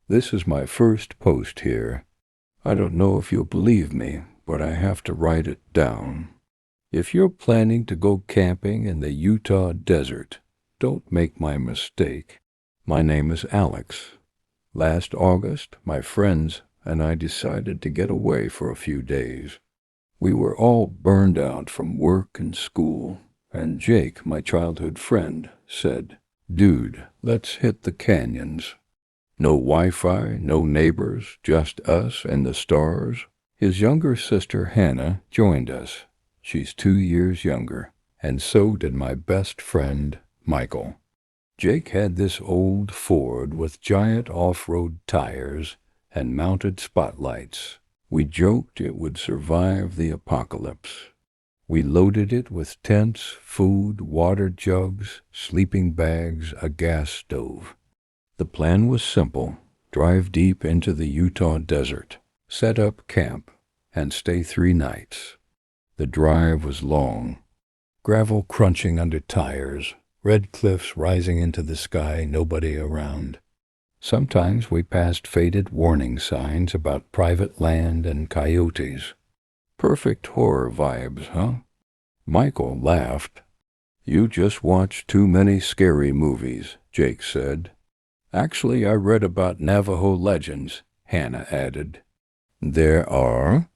This is my first post here. I don't know if you'll believe me, but I have to write it down. If you're planning to go camping in the Utah desert, don't make my mistake. My name is Alex. Last August, my friends and I decided to get away for a few days. We were all burned out from work and school, and Jake, my childhood friend, said, "Dude, let's hit the canyons." No Wi-Fi, no neighbors, just us and the stars. His younger sister Hannah joined us. She's 2 years younger, and so did my best friend, Michael. Jake had this old Ford with giant off-road tires and mounted spotlights. We joked it would survive the apocalypse. We loaded it with tents, food, water jugs, sleeping bags, a gas stove. The plan was simple: drive deep into the Utah desert, set up camp, and stay 3 nights. The drive was long, gravel crunching under tires, red cliffs rising into the sky, nobody around. Sometimes we passed faded warning signs about private land and coyotes. Perfect horror vibes, huh? Michael laughed. "You just watch too many scary movies," Jake said. "Actually, I read about Navajo legends," Hannah added. "There are?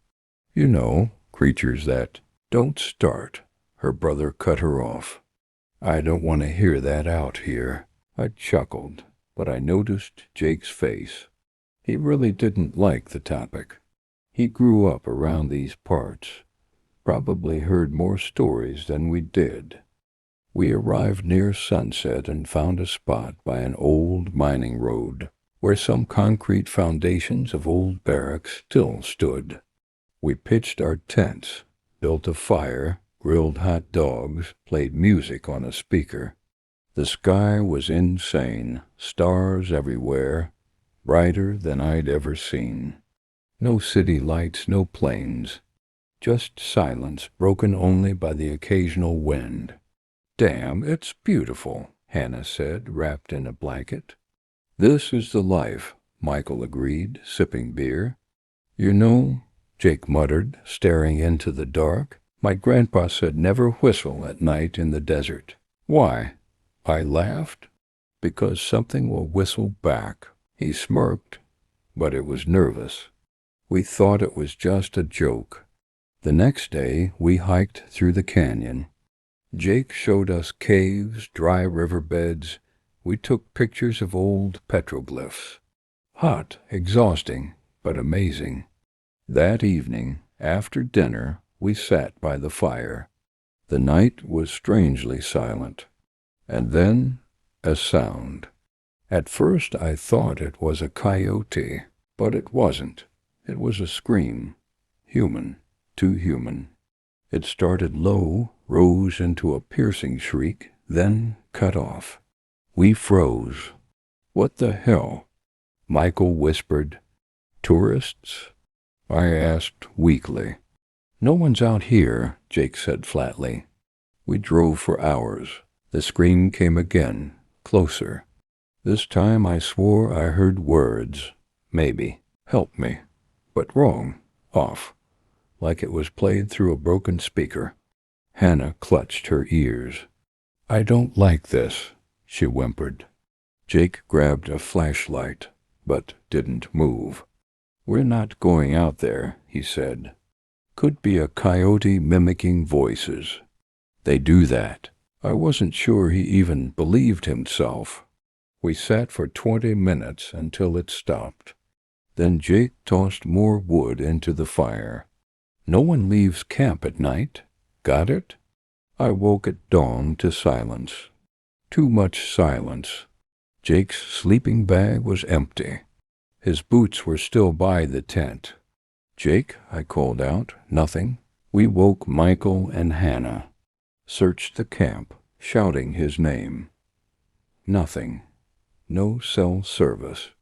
You know, creatures that—" "Don't start," her brother cut her off. "I don't want to hear that out here." I chuckled, but I noticed Jake's face. He really didn't like the topic. He grew up around these parts, probably heard more stories than we did. We arrived near sunset and found a spot by an old mining road, where some concrete foundations of old barracks still stood. We pitched our tents, built a fire, grilled hot dogs, played music on a speaker. The sky was insane, stars everywhere, brighter than I'd ever seen. No city lights, no planes, just silence broken only by the occasional wind. "Damn, it's beautiful," Hannah said, wrapped in a blanket. "This is the life," Michael agreed, sipping beer. "You know," Jake muttered, staring into the dark, "my grandpa said never whistle at night in the desert." "Why?" I laughed. "Because something will whistle back." He smirked, but it was nervous. We thought it was just a joke. The next day, we hiked through the canyon. Jake showed us caves, dry riverbeds. We took pictures of old petroglyphs. Hot, exhausting, but amazing. That evening, after dinner, we sat by the fire. The night was strangely silent. And then, a sound. At first I thought it was a coyote, but it wasn't. It was a scream. Human, too human. It started low, rose into a piercing shriek, then cut off. We froze. "What the hell?" Michael whispered. "Tourists?" I asked weakly. "No one's out here," Jake said flatly. We drove for hours. The scream came again, closer. This time I swore I heard words. Maybe. "Help me." But wrong. Off. Like it was played through a broken speaker. Hannah clutched her ears. "I don't like this," she whimpered. Jake grabbed a flashlight, but didn't move. "We're not going out there," he said. "Could be a coyote mimicking voices. They do that." I wasn't sure he even believed himself. We sat for 20 minutes until it stopped. Then Jake tossed more wood into the fire. "No one leaves camp at night. Got it?" I woke at dawn to silence. Too much silence. Jake's sleeping bag was empty. His boots were still by the tent. "Jake," I called out. Nothing. We woke Michael and Hannah. Searched the camp, shouting his name. Nothing. No cell service.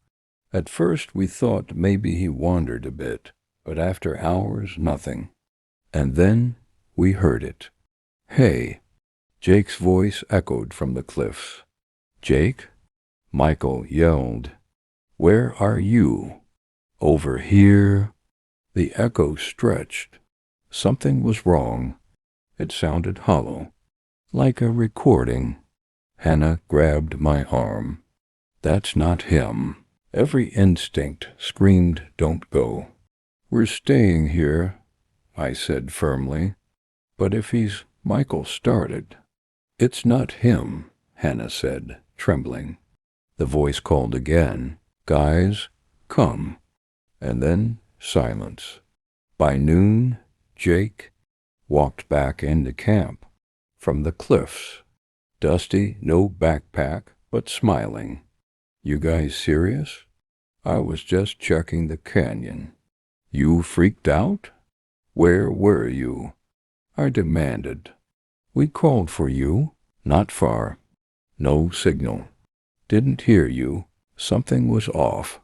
At first we thought maybe he wandered a bit, but after hours, nothing. And then we heard it. "Hey!" Jake's voice echoed from the cliffs. "Jake?" Michael yelled. Where are you? Over here. The echo stretched. Something was wrong. It sounded hollow, like a recording. Hannah grabbed my arm. That's not him. Every instinct screamed, don't go. We're staying here, I said firmly. But if he's... Michael started. It's not him, Hannah said, trembling. The voice called again. Guys, come. And then silence. By noon, Jake walked back into camp from the cliffs. Dusty, no backpack, but smiling. You guys serious? I was just checking the canyon. You freaked out? Where were you? I demanded. We called for you, not far. No signal. Didn't hear you. Something was off.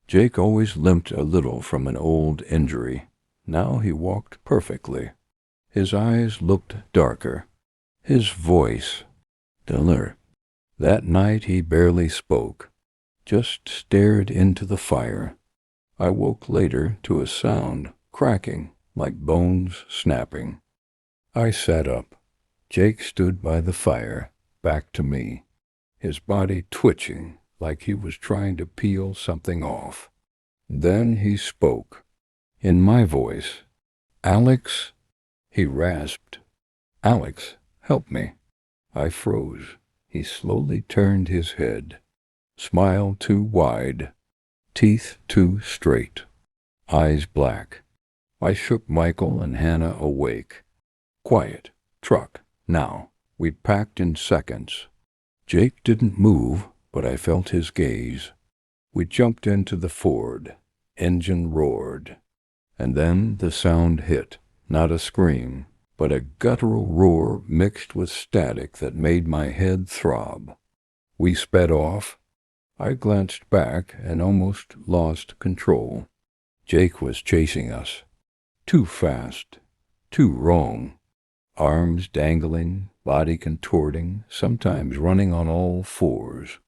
Jake always limped a little from an old injury. Now he walked perfectly. His eyes looked darker. His voice duller. That night he barely spoke, just stared into the fire. I woke later to a sound, cracking, like bones snapping. I sat up. Jake stood by the fire, back to me, his body twitching like he was trying to peel something off. Then he spoke, in my voice. Alex, he rasped. Alex, help me. I froze. He slowly turned his head. Smile too wide, teeth too straight, eyes black. I shook Michael and Hannah awake. Quiet, truck, now. We packed in seconds. Jake didn't move, but I felt his gaze. We jumped into the Ford. Engine roared. And then the sound hit, not a scream, but a guttural roar mixed with static that made my head throb. We sped off. I glanced back and almost lost control. Jake was chasing us. Too fast, too wrong. Arms dangling, body contorting, sometimes running on all fours.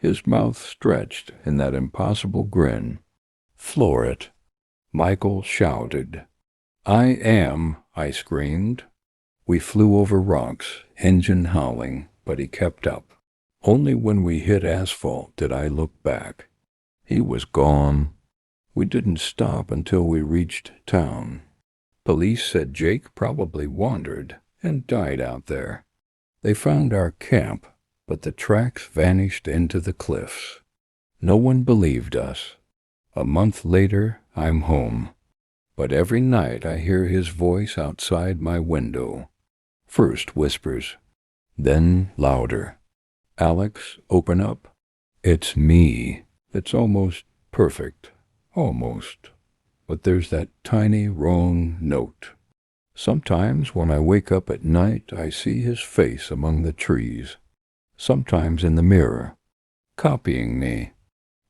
His mouth stretched in that impossible grin. Floor it. Michael shouted. I am, I screamed. We flew over rocks, engine howling, but he kept up. Only when we hit asphalt did I look back. He was gone. We didn't stop until we reached town. Police said Jake probably wandered and died out there. They found our camp, but the tracks vanished into the cliffs. No one believed us. A month later, I'm home. But every night I hear his voice outside my window. First whispers, then louder. Alex, open up. It's me. It's almost perfect. Almost. But there's that tiny wrong note. Sometimes when I wake up at night, I see his face among the trees. Sometimes in the mirror, copying me.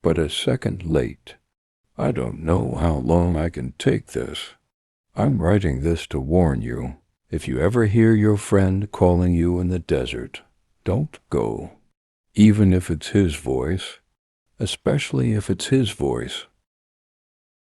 But a second late. I don't know how long I can take this. I'm writing this to warn you. If you ever hear your friend calling you in the desert, don't go. Even if it's his voice. Especially if it's his voice.